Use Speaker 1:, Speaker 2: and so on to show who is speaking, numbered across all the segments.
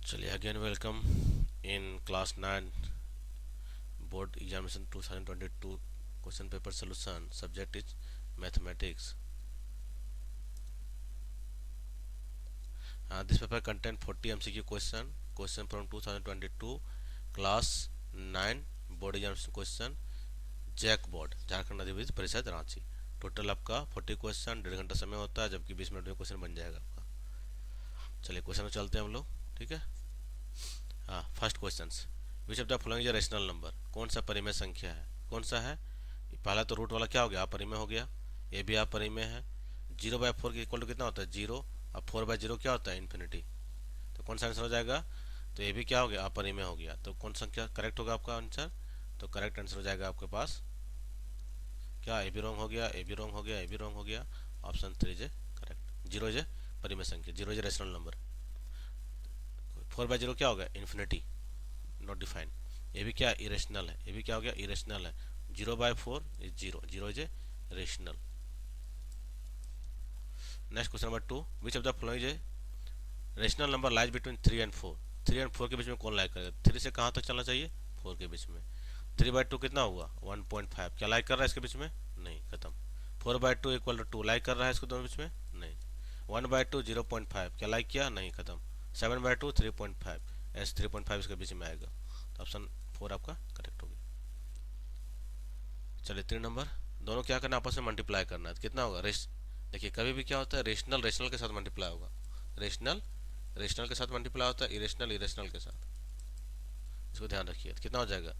Speaker 1: चलिए again welcome in class 9 board examination 2022 question paper solution subject is mathematics. This paper contain 40 MCQ question from 2022 class 9 board examination question JAC board Jharkhand Adhividya Parishad Ranchi. Total आपका 40 question 1.5 घंटा समय होता है, जबकि 20 minute में question बन जाएगा आपका. चलिए क्वेश्चन में चलते हैं हम लोग. ठीक है. हाँ, first question, which of the following is a rational number. कौन सा परिमेय संख्या है. कौन सा है. पहला तो रूट वाला क्या हो गया, अपरिमेय हो गया. ये भी अपरिमेय है. 0/4 के इक्वल टू कितना होता है 0. अब 4/0 क्या होता है इन्फिनिटी. तो कौन सा आंसर हो जाएगा. तो ये भी क्या हो गया, अपरिमेय हो गया. तो कौन संख्या करेक्ट होगा आपका आंसर. तो करेक्ट आंसर हो जाएगा आपके पास क्या, ए भी रॉन्ग हो गया, ए भी रॉन्ग हो गया, ए भी रॉन्ग हो गया. Option 3 is correct. 0 इज परिमेय संख्या, 0 इज रेशनल नंबर. 4/0 क्या होगा, इन्फिनिटी, नॉट डिफाइंड. ये भी क्या इरेशनल है, ये भी क्या हो गया इरेशनल है. 0/4 is 0, 0 is rational. Next question number 2, which of the following is rational number lies between 3 and 4. 3 and 4 के बीच में कौन लाइक करेगा. 3 से कहाँ तक चलना चाहिए, 4 के बीच में. 3/2 कितना हुआ 1.5, क्या लाइक कर रहा है इसके बीच में, नहीं, खत्म. 4/2 इक्वल टू 2 लाइक कर रहा है इसको दोनों बीच में, नहीं. 1/2 0.5 क्या लाइक किया, नहीं, खत्म. 7/2 3.5, एस 3.5 इसके बीच में आएगा. तो ऑप्शन 4 आपका करेक्ट होगा. चलिए 3 नंबर, दोनों क्या करना, आपस में मल्टीप्लाई करना है. तो कितना होगा रेश, देखिए कभी भी क्या होता है, रेशनल रेशनल के साथ मल्टीप्लाई होगा. रेशनल रेशनल के साथ मल्टीप्लाई होता है, इरेशनल इरेशनल के साथ. इसको ध्यान रखिए. तो कितना हो जाएगा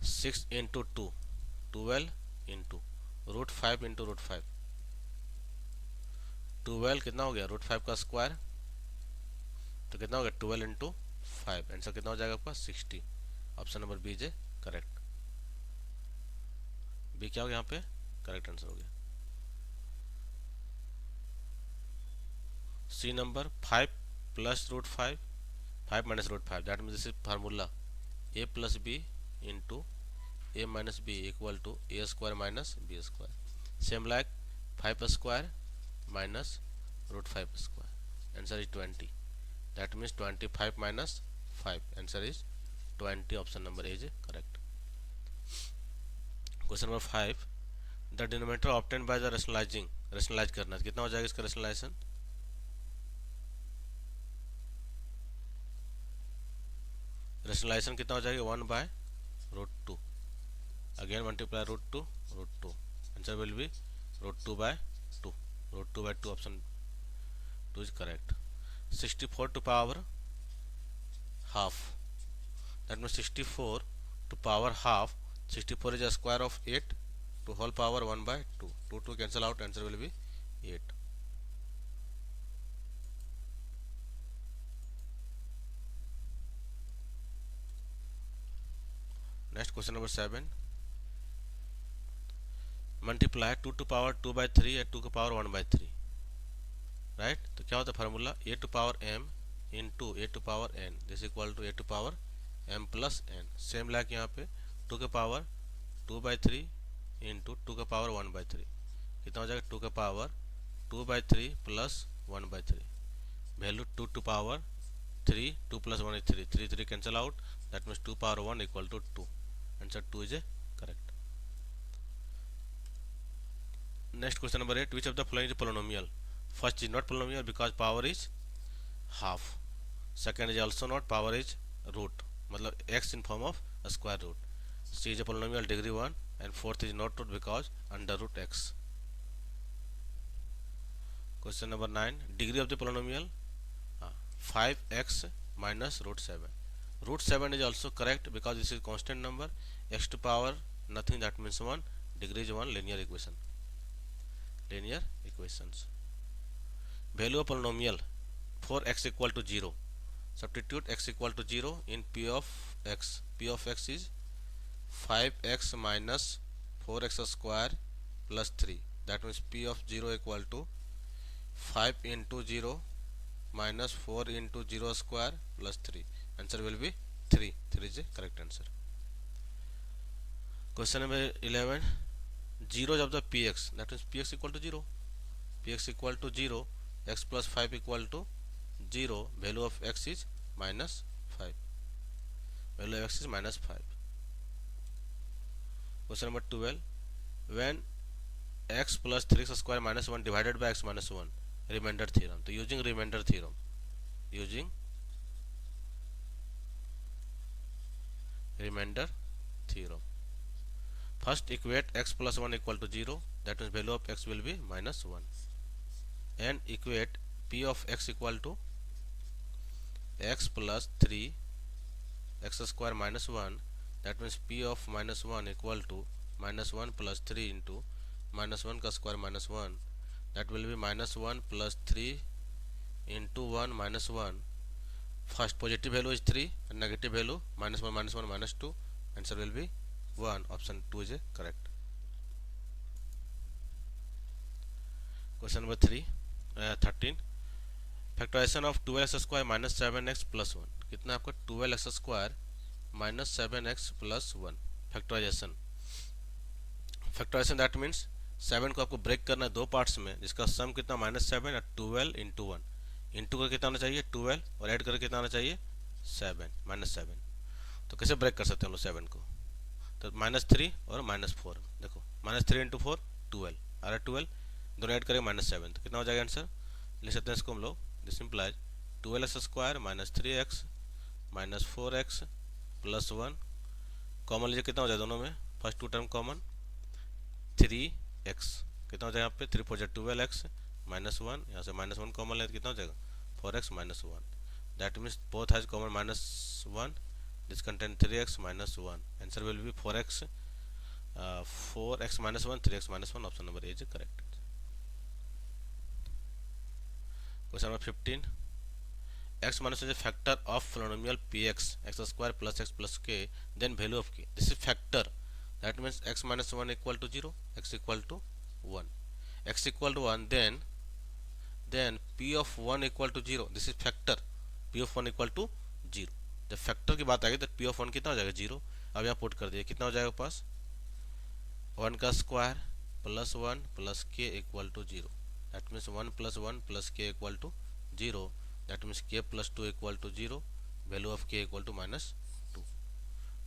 Speaker 1: 6 इंटू 2 12 इंटू √5 इंटू √5. 12 कितना हो गया √5 का स्क्वायर. तो कितना हो गया 12 इंटू 5. आंसर कितना हो जाएगा आपका 60. Option number B is correct. B क्या हो गया यहाँ पे, करेक्ट आंसर हो गया. C number 5 plus √5, 5 minus √5, that means this is formula a plus B into a minus B equal to a square minus B square. Same like 5 square minus √5 square. Answer is 20. That means 25 minus 5. Answer is 20. Option number A is correct. Question number 5, the denominator obtain by the rationalising. Rationalise करना है, कितना हो जाएगा इसका rationalisation. Rationalisation कितना हो जाएगा 1/√2. Again multiply √2. Answer will be √2/2. √2/2 option 2 is correct. 64 to power half, that means 64 to power half. 64 is a square of 8 to whole power 1/2. 2 cancel out, answer will be 8. Next question number 7, multiply 2 to power 2/3 and 2 to power 1/3. Right. तो क्या होता है formula, a to power m into a to power n, this equal to a to power m plus n. Same like यहाँ पे 2 के power 2/3 into 2 का power 1/3. कितना हो जाएगा 2 का power 2/3 plus 1/3. Value 2 to power 3, 2 plus 1 is 3, 3 cancel out, that means 2 power 1 equal to 2. Answer 2 is correct. Next question number 8, which of the following is polynomial. First is not polynomial because power is half. Second is also not, power is root, मतलब x in form of a square root. C is a polynomial degree 1 and fourth is not root because under root x. Question number 9, degree of the polynomial 5x minus √7. √7 is also correct because this is constant number. X to power nothing, that means 1. Degree is 1. Linear equation. Linear equations. Value of polynomial for x equal to 0. Substitute x equal to 0 in p of x. P of x is 5x minus 4x square plus 3. That means p of 0 equal to 5 into 0 minus 4 into 0 square plus 3. Answer will be 3. 3 is the correct answer. Question number 11, zeros of the px, that means px equal to 0. Px equal to 0, x plus 5 equal to 0. Value of x is -5. Value of x is -5. Question number 12. When x plus 3x square minus 1 divided by x minus 1, remainder theorem. तो using remainder theorem, using remainder theorem, first equate x plus 1 equal to 0, that means value of x will be -1, and equate p of x equal to x plus 3 x square minus 1, that means p of -1 equal to -1 plus 3 into -1 का square -1, that will be -1 plus 3 into 1 -1. First positive value is 3 and negative value -1 -2. Answer will be 1. Option 2 is correct. Question number 13. Factorization of 12x square minus 7x plus 1. कितना आपका 12x square minus 7x plus 1. Factorisation that means 7 को आपको break करना है दो parts में, जिसका सम कितना -7 और 12 इंटू 1. इंटू करके कितना आना चाहिए 12 और ऐड करके कितना आना चाहिए 7 -7. तो कैसे ब्रेक कर सकते हैं हम लोग 7 को? तो -3 और -4. देखो -3 इंटू 4 12 और 12 दोनों ऐड करेंगे -7, तो कितना हो जाएगा आंसर? लिख सकते हैं इसको हम लोग. This implies 12x square minus 3x minus 4x plus 1. Common लीजिए, कितना हो जाएगा दोनों में? First to term common 3x, कितना हो जाएगा यहाँ पे 3 4 12x -1. यहाँ से -1 कॉमन लेते कितना हो जाएगा 4x -1. That means both has common -1. This contain 3x -1. Answer will B 4x -1 3x -1. Option number A is correct. Question number 15. X minus is a factor of polynomial px x square plus x plus k, then value of k. This is factor. That means x minus 1 equal to 0, x equal to 1. X equal to 1, then p of 1 equal to 0. This is factor. p of 1 equal to 0. जब factor की बात आएगी तो p of 1 कितना हो जाएगा 0. अब यहाँ पुट कर दिए, कितना हो जाएगा पास 1 का square plus 1 plus k equal to 0. That means 1 plus 1 plus k equal to 0. That means k plus 2 equal to 0. Value of k equal to -2.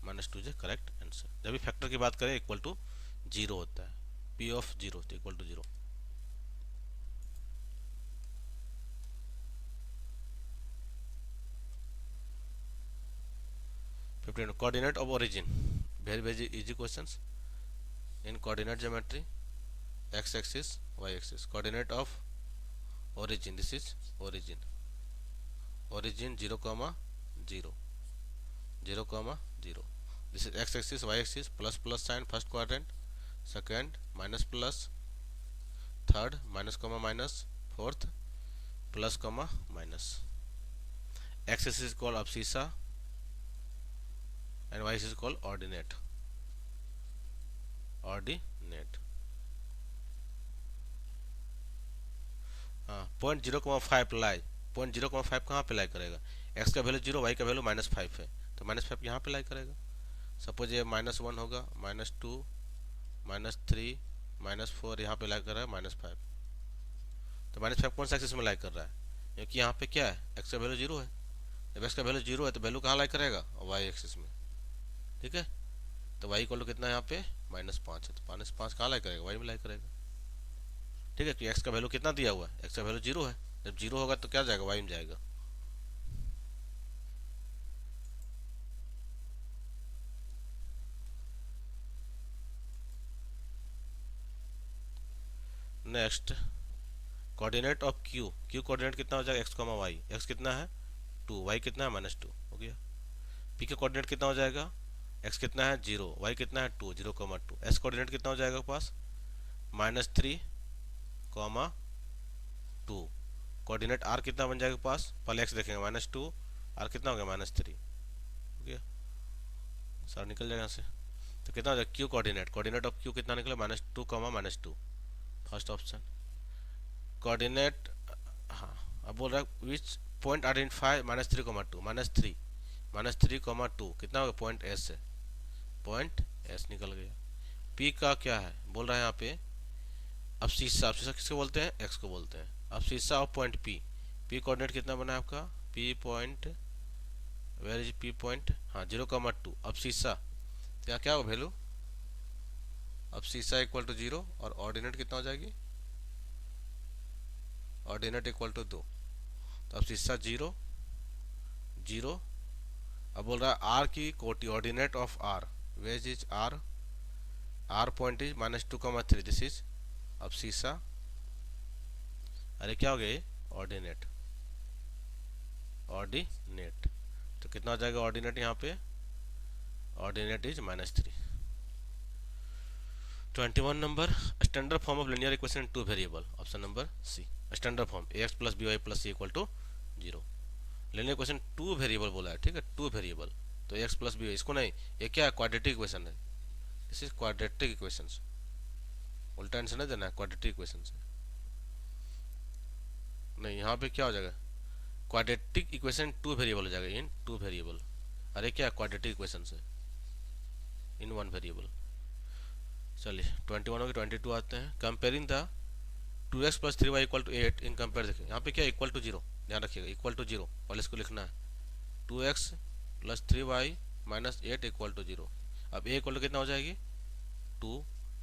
Speaker 1: -2 is correct answer. जब भी फैक्टर की बात करें इक्वल टू 0 होता है. p of 0 equal to 0. Coordinate of origin. Very easy questions. In coordinate geometry, x-axis, y-axis. Coordinate of origin. This is origin. Origin 0, 0. 0, 0. This is x-axis, y-axis. Plus sign first quadrant. Second minus plus. Third minus, minus. Fourth plus, minus. X-axis is called abscissa and y-axis is called ordinate. Point 0,5 lie. Point 0,5 कहाँ पे लाई करेगा? x का value 0, y का value -5 है, तो -5 यहाँ पे लाई करेगा. सपोज ये -1 होगा, -2 -3 -4 यहाँ पे लाई कर रहा है -5. तो -5 कौन सा एक्सिस में लाई कर रहा है? क्योंकि यहाँ पे क्या है, x का वैल्यू 0 है. जब x का वैल्यू 0 है तो वैल्यू कहाँ लाई करेगा? y एक्सिस में. ठीक है, तो y इक्वल टू कितना है यहाँ पे -5 है, तो -5 कहाँ लाई करेगा? y में लाई करेगा. ठीक है, तो x का वैल्यू कितना दिया हुआ है? x का वैल्यू 0 है. जब 0 होगा तो क्या जाएगा? y में जाएगा. Next, coordinate of q. Coordinate कितना हो जाएगा? x, y. x कितना है 2, y कितना है -2. हो गया. p का कोऑर्डिनेट कितना हो जाएगा? x कितना है 0, y कितना है 2, 0, 2. s कोऑर्डिनेट कितना हो जाएगा पास? -3, 2. कोऑर्डिनेट r कितना बन जाएगा पास? पहले x देखेंगे -2, r कितना हो गया -3. हो गया, सर निकल जाएगा यहाँ से. तो कितना हो जाएगा q coordinate? Coordinate of q कितना निकला? -2, -2. First option. कोऑर्डिनेट, हाँ अब बोल रहा है विच पॉइंट आइडेंटिफाई -3, 2. -3, 2 कितना होगा? पॉइंट s है. पॉइंट s निकल गया. p का क्या है बोल रहा है यहाँ पे? abscissa किसको बोलते हैं? x को बोलते हैं. abscissa of point p. p coordinate कितना बना है आपका? p point where is P point, हाँ 0,2। अब शीशा क्या क्या हो वैल्यू, अब शीशा इक्वल टू 0 और ऑर्डिनेट कितना हो जाएगी, ऑर्डिनेट इक्वल टू 2। तो अब शीशा 0 0। अब बोल रहा है आर की कोटी, ordinate of R, where's is R, R point is -2,3, this is अब शीशा, अरे क्या हो गया ये, ऑर्डिनेट, ऑर्डिनेट। तो कितना हो जाएगा ऑर्डिनेट यहाँ पे, ordinate is -3। 21 number, standard form of linear equation two variable, option number C. Standard form ax plus B Y plus C equal to 0। Linear equation two variable बोला है, ठीक है, टू वेरिएबल। तो x प्लस बी, इसको नहीं, ये क्या है, क्वाड्रेटिक इक्वेशन है, दिस इज क्वाड्रेटिक इक्वेशन, उल्टा आंसर नहीं देना है, क्वाड्रेटिक इक्वेशन है। नहीं, यहाँ पे क्या हो जाएगा, क्वाड्रेटिक इक्वेशन टू वेरिएबल हो जाएगा, इन टू वेरिएबल। अरे क्या क्वाड्रेटिक इक्वेशन है, इन वन वेरिएबल। चलिए 21 हो गए, 22 आते हैं। Comparing the 2x plus 3y equal to 8 in compare, देखिए यहाँ पे क्या इक्वल टू 0, ध्यान रखिएगा इक्वल टू 0, पहले इसको लिखना है 2x plus 3y minus 8 equal to 0। अब a इक्वल टू कितना हो जाएगी 2,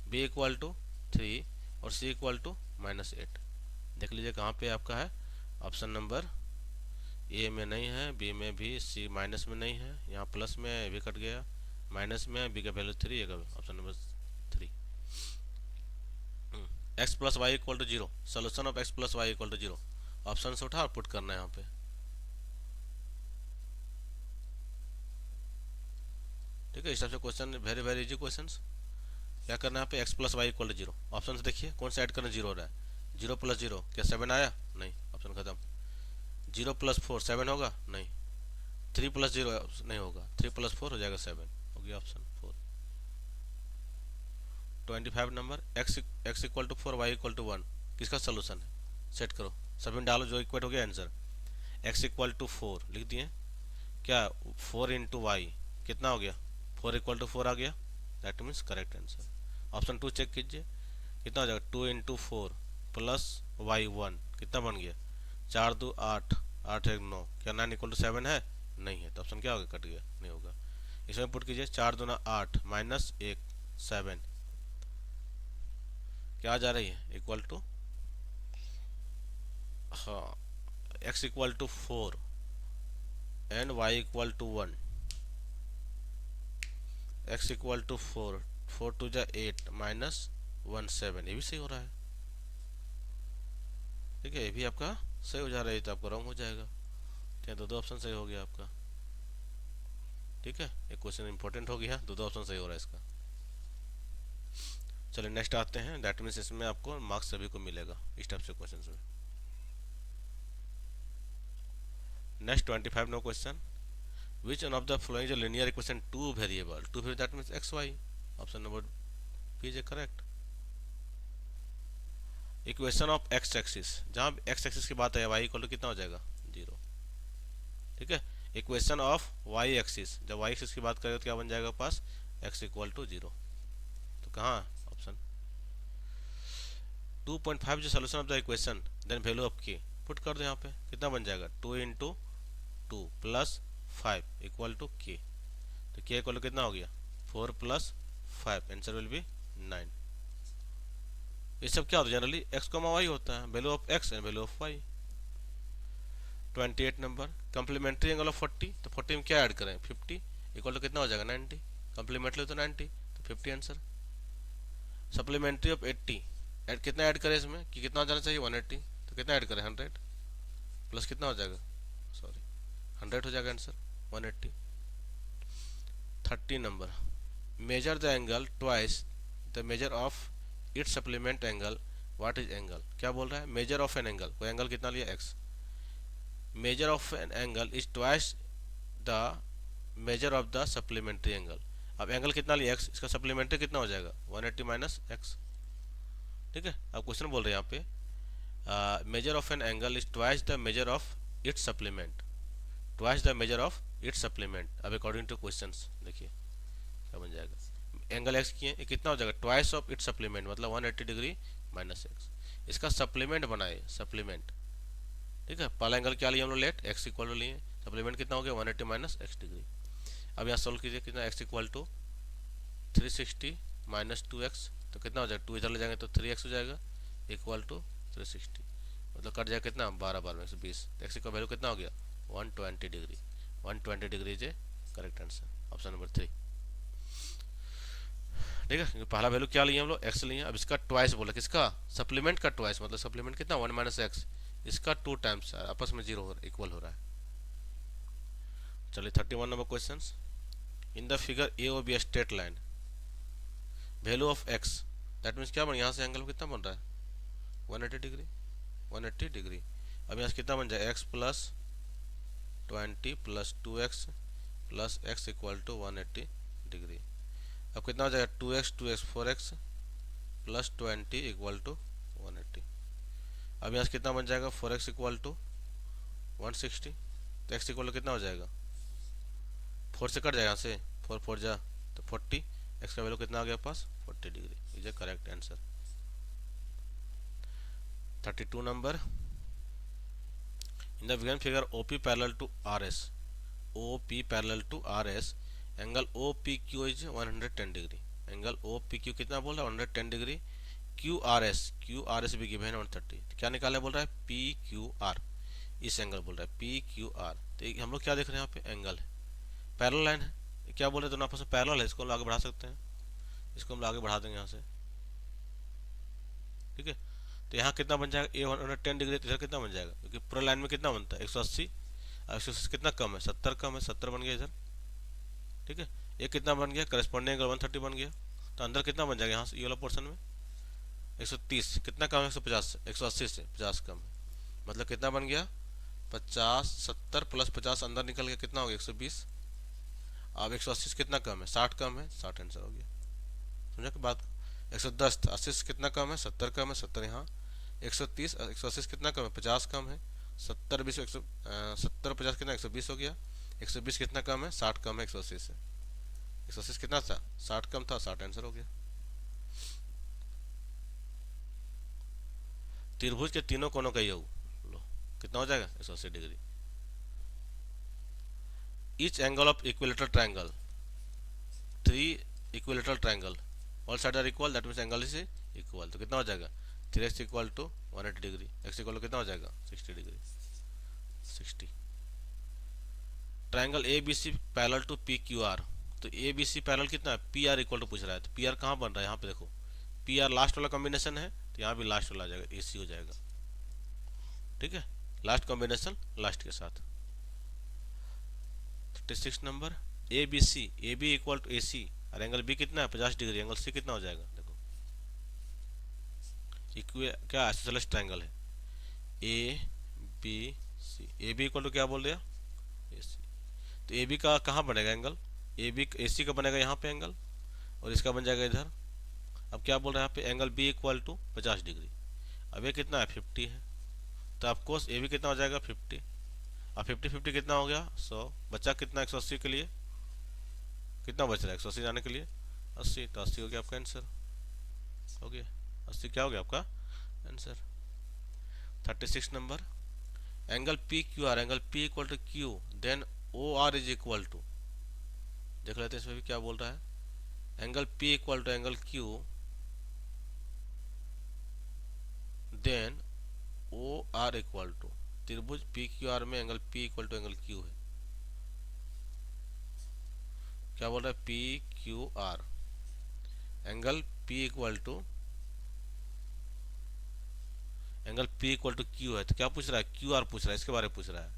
Speaker 1: b इक्वल टू 3 और c इक्वल टू -8। देख लीजिए कहाँ पे आपका है, ऑप्शन नंबर ए में नहीं है, बी में भी, सी माइनस में नहीं है, यहाँ प्लस में है, भी कट गया, माइनस में है, बी का वैल्यू 3, का option number 3। x plus Y equal to 0, solution of x plus Y equal to 0, option से उठा और पुट करना है यहाँ पे, ठीक है। इस टाइप से question, very very easy question. क्या करना है यहाँ पे, x plus Y equal to 0, option से देखिए कौन सा ऐड करना, 0 हो रहा है, 0 प्लस 0 क्या 7 आया, नहीं, ऑप्शन खत्म। 0 प्लस 4 7 होगा, नहीं। 3 प्लस 0 नहीं होगा, 3 प्लस 4 हो जाएगा 7, हो गया option 4। 25 number, x equal to 4 Y equal to 1, किसका सोल्यूशन है, सेट करो, सभी में डालो, जो इक्वेट हो गया आंसर। x इक्वल टू 4 लिख दिए, क्या 4 इंटू वाई कितना हो गया, 4 इक्वल टू 4 आ गया, that means correct answer. Option 2 check कीजिए, कितना हो जाएगा 2 इंटू 4 प्लस वाई 1 कितना बन गया, 4 2 8, 8 1 9, क्या 9 इक्वल टू 7 है, नहीं है, तो ऑप्शन क्या होगा, कट गया, नहीं होगा। इसमें पुट कीजिए 4 2 8 माइनस 1 7, क्या आ जा रही है, इक्वल टू, हाँ, x equal to 4 and y equal to 1, x equal to 4, 4 2 जा 8 माइनस 1 7, ये भी सही हो रहा है, ठीक है, ये भी आपका सही हो जा रहा है, तो आपका रॉन्ग हो जाएगा, ठीक है, दो ऑप्शन सही हो गया आपका, ठीक है। एक क्वेश्चन इंपॉर्टेंट हो गया, दो ऑप्शन सही हो रहा है इसका। चलिए नेक्स्ट आते हैं, दैट मीन्स इसमें आपको मार्क्स सभी को मिलेगा इस टाइप से क्वेश्चन में। Next 25 no question, which one of the following is a linear equation two variable, two variable that means X Y, option number B is correct. Equation of X axis, जहाँ X axis की बात है, Y equal to कितना हो जाएगा 0, ठीक है। Equation of Y axis, जब वाई एक्सिस की बात करें तो क्या बन जाएगा पास, एक्स इक्वल टू 0, तो कहाँ ऑप्शन 2.5 जो solution of the equation, then value of के पुट कर दो यहाँ पे, कितना बन जाएगा 2 इंटू 2 प्लस 5 इक्वल टू के, तो के इक्वल टू कितना हो गया 4 प्लस 5, आंसर विल बी 9। ये सब क्या होता है, जनरली एक्स को वाई होता है, value of X and value of Y. 28 number, complementary angle of 40, तो 40 में क्या ऐड करें 50 इक्वल टू कितना हो जाएगा 90, कंप्लीमेंट्री तो 90, तो 50 आंसर। सप्लीमेंट्री ऑफ 80, कितना ऐड करें इसमें, कि कितना हो जाना चाहिए 180, तो कितना ऐड करें 100 प्लस कितना हो जाएगा, सॉरी 100 हो जाएगा answer 180। 30 number, measure the angle twice the measure of its supplement angle, what is angle, क्या बोल रहा है, मेजर ऑफ एन एंगल, कोई एंगल कितना लिया x, measure of an angle is twice the measure of the supplementary angle. अब angle कितना लिया x, इसका सप्लीमेंट्री कितना हो जाएगा 180 माइनस x, ठीक है। अब क्वेश्चन बोल रहे हैं यहाँ पे, measure of an angle is twice the measure of its supplement, twice the measure of its supplement. अब अकॉर्डिंग टू क्वेश्चंस देखिए क्या बन जाएगा, एंगल x की है, ये कितना हो जाएगा ट्वाइस ऑफ इट्स सप्लीमेंट, मतलब 180 डिग्री माइनस x, इसका सप्लीमेंट बनाए, सप्लीमेंट, ठीक है। पहला एंगल क्या लिया हम लोग लेट, x इक्वल टू लिए, सप्लीमेंट कितना हो गया 180 माइनस एक्स डिग्री। अब यहाँ सोल्व कीजिए, कितना x equal to 360 minus 2x, तो कितना हो जाएगा, 2 इधर ले जाएंगे तो 3x हो जाएगा इक्वल टू 360, मतलब कट जाएगा कितना 12 में 120, तो x का वैल्यू कितना हो गया 120 degree. 120 degree is a correct answer, option number 3। ठीक है, क्योंकि पहला वैल्यू क्या लिए हम लोग x लिए, अब इसका ट्वाइस बोला, किसका सप्लीमेंट का ट्वाइस, मतलब सप्लीमेंट कितना 1 माइनस एक्स, इसका 2 टाइम्स आपस में 0 इक्वल हो रहा है। चलिए 31 number question, in the figure A O B straight line value of x, that means क्या बन, यहाँ से एंगल कितना बन रहा है 180 डिग्री, 180 डिग्री। अब यहाँ से कितना बन जाए x plus 20 plus 2x plus x equal to 180 degree. अब कितना हो जाएगा 2x 2x 4x plus 20 equal to 180। अब यहाँ से कितना बन जाएगा 4x इक्वल टू 160, तो x इक्वल टू कितना हो जाएगा 4 से कट जाएगा यहाँ से, 4 4 जा तो 40, x का वैल्यू कितना आ गया पास 40 degree, is a correct answer. 32 number, in the given figure OP parallel to RS, OP parallel to RS, angle OPQ is 110 degree. Angle OPQ कितना बोल रहा है 110 डिग्री। QRS भी गिवन है 130, तो क्या निकालने बोल रहा है PQR, इस एंगल बोल रहा है PQR। तो हम लोग क्या देख रहे हैं यहाँ पे एंगल है, पैरेलल लाइन है, क्या बोल रहे हैं दोनों आपस में पैरेलल है, इसको हम आगे बढ़ा सकते हैं, इसको हम आगे बढ़ा देंगे यहाँ से। ठीक है, तो यहाँ कितना बन जाएगा ए 110 डिग्री, तो इधर कितना बन जाएगा, क्योंकि पूरा लाइन में कितना बनता है 180, 180 कितना कम है 70 कम है, 70 बन गया इधर। ठीक है, ये कितना बन गया करस्पॉन्डिंग एंगल 130 बन गया, तो अंदर कितना बन जाएगा यहाँ से ये वाला पोर्शन में 130, कितना कम है 150, 180 से 50 कम है, मतलब कितना बन गया 50, 70 प्लस 50 अंदर निकल गया, कितना हो गया 120। अब 180 से कितना कम है 60 कम है, 60 आंसर हो गया। समझा कि बात, 110 80 से कितना कम है 70 कम है, 70 यहाँ, 130 180 से कितना कम है 50 कम है, 70 20 70 50 कितना 120 हो गया, 120 कितना कम है 60 कम है 180 से, 180 कितना था 60 कम था, 60 आंसर हो गया। त्रिभुज के तीनों कोनों का योग लो कितना हो जाएगा 180 degree. Each angle of equilateral triangle, 3 equilateral triangle all side are equal, that means angle is equal, तो कितना हो जाएगा 3x equal to 180 degree, x equal to कितना हो जाएगा 60 degree 60। Triangle ABC parallel to PQR, तो ABC पैरेलल कितना है PR इक्वल टू पूछ रहा है, तो PR कहाँ बन रहा है यहाँ पे देखो, PR लास्ट वाला कॉम्बिनेशन है, तो यहाँ भी लास्ट वाला आ जाएगा AC हो जाएगा। ठीक है, लास्ट कॉम्बिनेशन लास्ट के साथ। 36 number, AB equal to AC और एंगल B कितना है 50 डिग्री, एंगल C कितना हो जाएगा देखो, क्या आइसोसेलेस ट्रायंगल है ABC, AB इक्वल टू क्या बोल दिया AC, तो AB का कहाँ बनेगा एंगल, AB AC का बनेगा यहाँ पे एंगल, और इसका बन जाएगा इधर। अब क्या बोल रहे हैं यहाँ पे angle B equal to 50 degree, अब ये कितना है 50 है, तो आपको AB कितना हो जाएगा 50, अब 50 कितना हो गया 100, बचा कितना 180 के लिए, कितना बच रहा है 180 जाने के लिए 80, तो 80 हो गया आपका आंसर, हो गया 80 क्या हो गया आपका answer. 36 number, angle PQR, angle P equal to Q then OR is equal to, देख लेते हैं इसमें भी क्या बोल रहा है, angle P equal to angle Q then OR equal to, त्रिभुज PQR में angle P equal to angle Q है, क्या बोल रहा है PQR, angle P equal to Q है, तो क्या पूछ रहा है QR पूछ रहा है, इसके बारे में पूछ रहा है,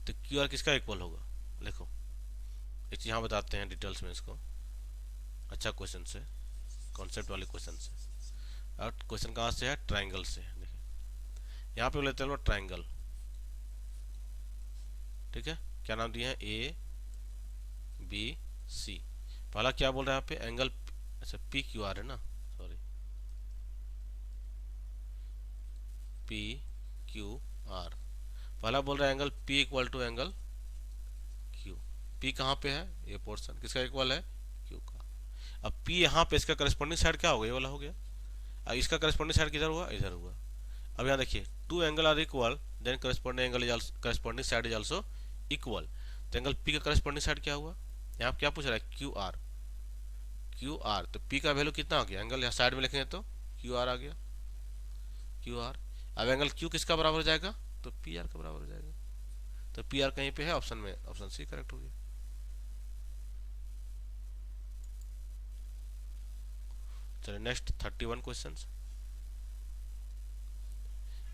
Speaker 1: तो QR किसका इक्वल होगा, देखो एक चीज यहाँ बताते हैं डिटेल्स में इसको, अच्छा क्वेश्चन से, कॉन्सेप्ट वाले क्वेश्चन से। और क्वेश्चन कहाँ से है ट्राइंगल से, देखिए यहाँ पे लेते हैं लोग ट्राइंगल, ठीक है, क्या नाम दिया है ABC, पहला क्या बोल रहा है यहाँ पे एंगल, अच्छा PQR है ना, सॉरी PQR, पहला बोल रहा है angle P equal to angle Q, P कहाँ पे है ये पोर्शन किसका इक्वल है Q का, अब P यहाँ पे इसका करस्पॉन्डिंग साइड क्या हो गया ये वाला हो गया, अब इसका करस्पॉन्डिंग साइड किधर हुआ इधर हुआ। अब यहाँ देखिए 2 angle are equal then corresponding side is also equal, तो एंगल पी का करस्पॉन्डिंग साइड क्या हुआ, यहाँ क्या पूछ रहा है, क्यू आर। क्यू आर, तो पी का वैल्यू कितना आ गया, एंगल यहाँ साइड में लिखेंगे तो क्यू आर आ गया, क्यू आर। अब एंगल क्यू किसका बराबर हो जाएगा, तो पी आर का बराबर हो जाएगा। तो पी आर कहीं पे है ऑप्शन में, ऑप्शन सी करेक्ट हो गया। चलिए next 31 question.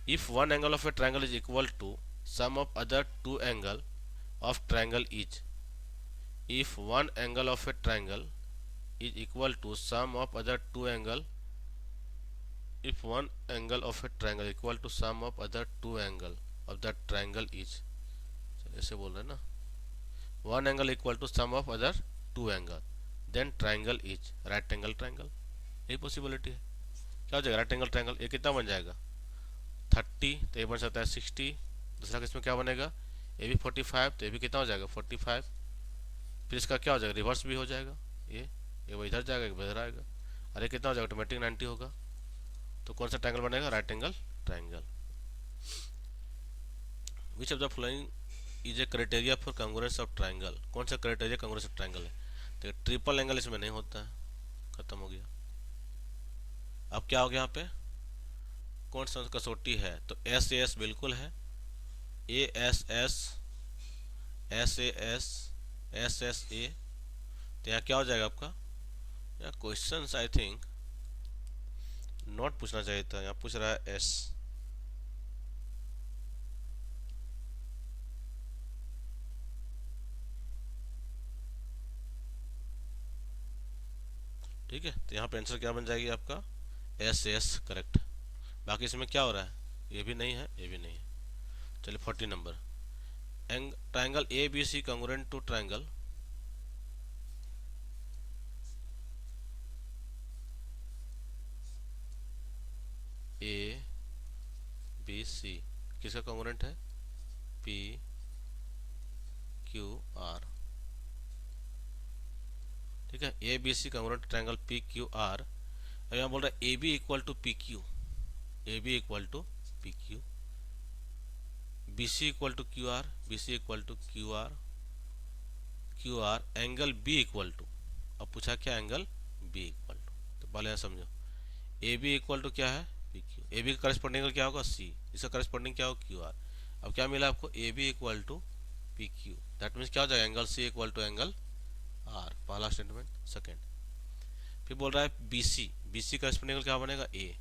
Speaker 1: If one angle of a triangle is equal to sum of other two angle of triangle is, if one angle of a triangle is equal to sum of other two angle, if one angle of a triangle equal to sum of other two angle of that triangle is, ऐसे बोल रहे हैं ना, one angle equal to sum of other two angle then triangle is right angle triangle, यही possibility है। क्या हो जाएगा राइट एंगल ट्रायंगल, ये कितना बन जाएगा 30, तो ये बन सकता है 60। दूसरा किसमें क्या बनेगा, ये भी 45, तो ये भी कितना हो जाएगा 45। फिर इसका क्या हो जाएगा, रिवर्स भी हो जाएगा, ये वो इधर जाएगा, एक इधर आएगा, अरे कितना हो जाएगा, ऑटोमेटिक 90 होगा। तो कौन सा ट्रायंगल बनेगा, right angle triangle. Which of the following is a criteria for congruence of triangle, कौन सा क्राइटेरिया कांग्रुएंस ऑफ ट्रायंगल है, तो ट्रिपल एंगल इसमें नहीं होता है, खत्म हो गया। अब क्या हो गया यहाँ पे, कौन सा कसौटी है, तो एस ए एस बिल्कुल है, A S S, S A S, S S A, तो यहाँ क्या हो जाएगा आपका, यहाँ क्वेश्चन आई थिंक नॉट पूछना चाहिए था, यहाँ पूछ रहा है एस। ठीक है, तो यहाँ पे आंसर क्या बन जाएगी आपका, एस एस करेक्ट। बाकी इसमें क्या हो रहा है, ये भी नहीं है, ये भी नहीं है। चलिए 40 number, triangle A B C congruent to triangle A B C किसका कांग्रुएंट है, पी क्यू आर। ठीक है, A B C congruent triangle P Q R. अब यहाँ बोल रहा है A B equal to P Q, A B equal to P Q, B C equal to Q R, B C equal to Q R, Q R angle B equal to, अब पूछा क्या angle B equal to, तो पहले यहाँ समझो, ए B equal to क्या है P Q, A B का करस्पॉन्डिंग क्या होगा सी, इसका करस्पॉन्डिंग क्या होगा क्यू आर। अब क्या मिला आपको, A B equal to P Q, that means क्या हो जाएगा, angle C equal to angle R, पहला स्टेटमेंट। सेकेंड, फिर बोल रहा है B C, B C corresponding क्या बनेगा ए,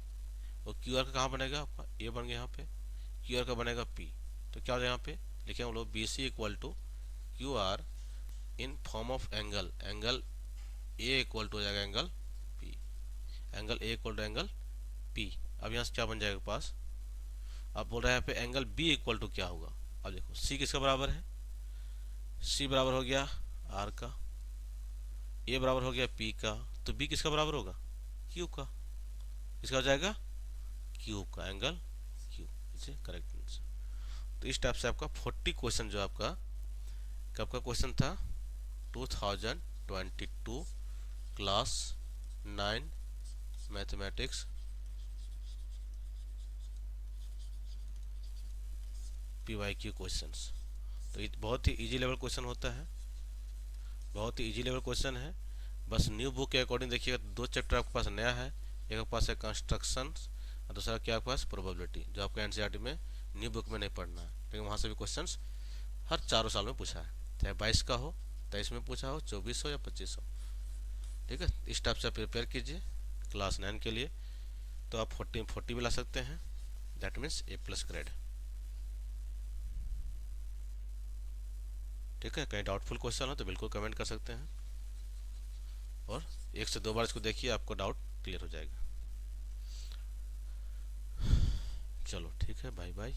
Speaker 1: और क्यू आर का कहाँ बनेगा आपका, ए बन गया यहाँ पे, क्यू आर का बनेगा पी, तो क्या हो जाएगा यहाँ पे लिखे हम लोग B C equal to Q R in form of angle, angle A equal to हो जाएगा angle P, angle A equal to angle P. अब यहाँ से क्या बन जाएगा पास, अब बोल रहे हैं यहाँ पे एंगल बी इक्वल टू क्या होगा, अब देखो सी किसका बराबर है, सी बराबर हो गया आर का, ए बराबर हो गया पी का, तो बी किसका बराबर होगा, क्यू का, किसका हो जाएगा क्यू का, एंगल क्यू, इसे करेक्ट आंसर। तो इस टाइप से आपका 40 क्वेश्चन जो आपका कब का क्वेश्चन था, 2022 क्लास 9 मैथमेटिक्स PYQ क्वेश्चंस। तो ये बहुत ही इजी लेवल क्वेश्चन होता है, बहुत ही इजी लेवल क्वेश्चन है। बस न्यू बुक के अकॉर्डिंग देखिएगा, दो चैप्टर आपके पास नया है, एक आपके पास है कंस्ट्रक्शन और दूसरा क्या आपके पास प्रोबेबिलिटी, जो आपको एनसीईआरटी में न्यू बुक में नहीं पढ़ना है, लेकिन वहाँ से भी क्वेश्चंस हर चारों साल में पूछा है, चाहे 22 का हो, 23 में पूछा हो, 24 हो या 25 हो। ठीक है, इस टाइप से प्रिपेयर कीजिए क्लास 9 के लिए, तो आप 40 भी ला सकते हैं, दैट मीन्स A+ ग्रेड। ठीक है, कहीं डाउटफुल क्वेश्चन हो तो बिल्कुल कमेंट कर सकते हैं, और 1 से 2 बार इसको देखिए, आपको डाउट क्लियर हो जाएगा। चलो ठीक है, बाय बाय।